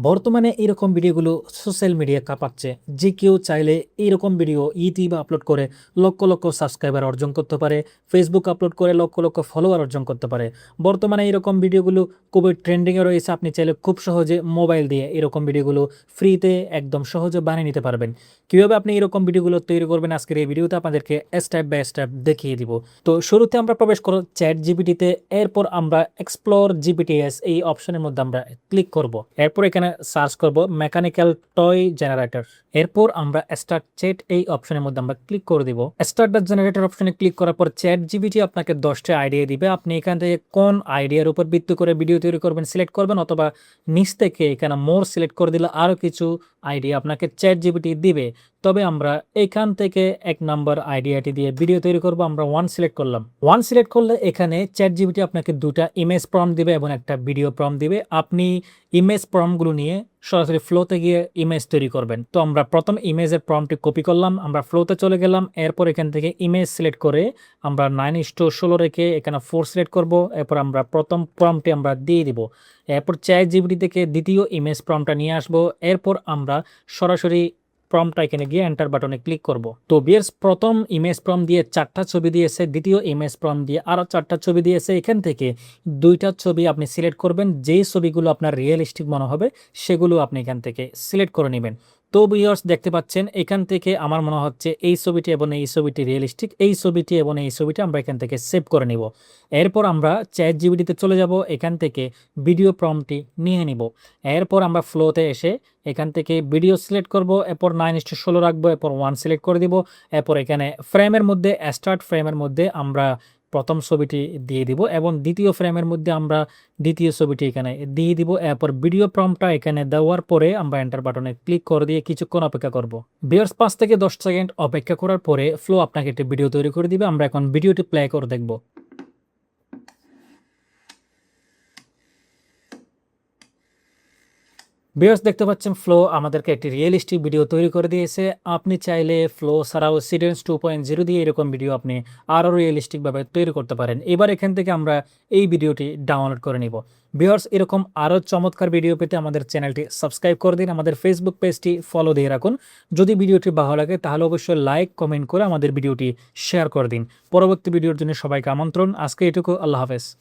বর্তমানে এরকম ভিডিওগুলো সোশ্যাল মিডিয়া কাঁপাচ্ছে। যে কেউ চাইলে এইরকম ভিডিও ইউটিউবে আপলোড করে লক্ষ লক্ষ সাবস্ক্রাইবার অর্জন করতে পারে, ফেসবুক আপলোড করে লক্ষ লক্ষ ফলোয়ার অর্জন করতে পারে। বর্তমানে এরকম ভিডিওগুলো খুবই ট্রেন্ডিংয়ে রয়েছে। আপনি চাইলে খুব সহজে মোবাইল দিয়ে এরকম ভিডিওগুলো ফ্রিতে একদম সহজে বানিয়ে নিতে পারবেন। কীভাবে আপনি এরকম ভিডিওগুলো তৈরি করবেন আজকের এই ভিডিওতে আপনাদেরকে স্টেপ বাই স্টেপ দেখিয়ে দিব। তো শুরুতে আমরা প্রবেশ করব চ্যাট জিপিটিতে, এরপর আমরা এক্সপ্লোর জিপিটিএস এই অপশনের মধ্যে আমরা ক্লিক করব। এরপর এখানে সার্চ করব মেকানিক্যাল টয় জেনারেটর। এরপর আমরা স্টার্ট চ্যাট এই অপশনের মধ্যে আমরা ক্লিক করে দিব। স্টার্ট দ্য জেনারেটর অপশনে ক্লিক করার পর চ্যাট জিপিটি আপনাকে 10টা আইডিয়া দিবে। আপনি এখান থেকে কোন আইডিয়ার উপর ভিত্তি করে ভিডিও তৈরি করবেন সিলেক্ট করবেন, অথবা নিচ থেকে এখানে মোর সিলেক্ট করে দিলে আরও কিছু আইডিয়া আপনাকে চ্যাট জিপিটি দিবে। তবে আমরা এখান থেকে 1 নম্বর আইডিয়াটি দিয়ে ভিডিও তৈরি করব। আমরা 1 সিলেক্ট করলাম। 1 সিলেক্ট করলে এখানে চ্যাট জিপিটি আপনাকে 2টা ইমেজ প্রম্পট দিবে এবং একটা ভিডিও প্রম্পট দিবে। আপনি ইমেজ প্রম্পটগুলো নিয়ে সরাসরি ফ্লোতে গিয়ে ইমেজ তৈরি করবেন। তো আমরা প্রথম ইমেজের প্রম্পটটি কপি করলাম, আমরা ফ্লোতে চলে গেলাম। এরপর এখান থেকে ইমেজ সিলেক্ট করে আমরা 9:16 রেখে এখানে 4 সিলেক্ট করব। এরপর আমরা প্রথম প্রম্পটটি আমরা দিয়ে দিব। এরপর চ্যাট জিপিটি থেকে দ্বিতীয় ইমেজ প্রম্পটটা নিয়ে আসবো। এরপর আমরা সরাসরি প্রম্পটটা এখানে গিয়ে এন্টার বাটনে ক্লিক করব। তো ভিউয়ার্স, প্রথম ইমেজ প্রম্পট দিয়ে 4টা ছবি দিয়েছে, দ্বিতীয় ইমেজ প্রম্পট দিয়ে আরও 4টা ছবি দিয়েছে। এখান থেকে 2টা ছবি আপনি সিলেক্ট করবেন। যেই ছবিগুলো আপনার রিয়েলিস্টিক মনে হবে সেগুলো আপনি এখান থেকে সিলেক্ট করে নেবেন। তো ভিউয়ার্স, দেখতে পাচ্ছেন এখান থেকে আমার মনে হচ্ছে এই ছবিটি এবং এই ছবিটি রিয়েলিস্টিক, এই ছবিটি এবং এই ছবিটি আমরা এখান থেকে সেভ করে নিব। এরপর আমরা চ্যাট জিপিটিতে চলে যাব, এখান থেকে ভিডিও প্রম্পটটি নিয়ে নিব। এরপর আমরা ফ্লোতে এসে এখান থেকে ভিডিও সিলেক্ট করব, এরপর 9:16 রাখবো, এরপর 1 সিলেক্ট করে দিব। এরপর এখানে ফ্রেমের মধ্যে স্টার্ট ফ্রেমের মধ্যে আমরা প্রথম ছবিটি দিয়ে দিব এবং দ্বিতীয় ফ্রেমের মধ্যে আমরা দ্বিতীয় ছবিটি এখানে দিয়ে দিব। এরপর ভিডিও প্রম্পটটা এখানে দেওয়ার পরে আমরা এন্টার বাটনে ক্লিক করে দিয়ে কিছুক্ষণ অপেক্ষা করব। ভিউয়ার্স, 5 থেকে 10 সেকেন্ড অপেক্ষা করার পরে ফ্লো আপনাকে একটি ভিডিও তৈরি করে দিবে। আমরা এখন ভিডিওটি প্লে করে দেখব। ভিউয়ার্স, দেখতে পাচ্ছেন ফ্লো আমাদেরকে একটি রিয়েলিস্টিক ভিডিও তৈরি করে দিয়েছে। আপনি চাইলে ফ্লো ছাড়াও সিডেন্স 2.0 দিয়ে এরকম ভিডিও আপনি আরও রিয়েলিস্টিকভাবে তৈরি করতে পারেন। এবার এখান থেকে আমরা এই ভিডিওটি ডাউনলোড করে নিব। ভিউয়ার্স, এরকম আরও চমৎকার ভিডিও পেতে আমাদের চ্যানেলটি সাবস্ক্রাইব করে দিন, আমাদের ফেসবুক পেজটি ফলো দিয়ে রাখুন। যদি ভিডিওটি ভালো লাগে তাহলে অবশ্যই লাইক কমেন্ট করে আমাদের ভিডিওটি শেয়ার করে দিন। পরবর্তী ভিডিওর জন্য সবাইকে আমন্ত্রণ। আজকে এটুকু, আল্লাহ হাফেজ।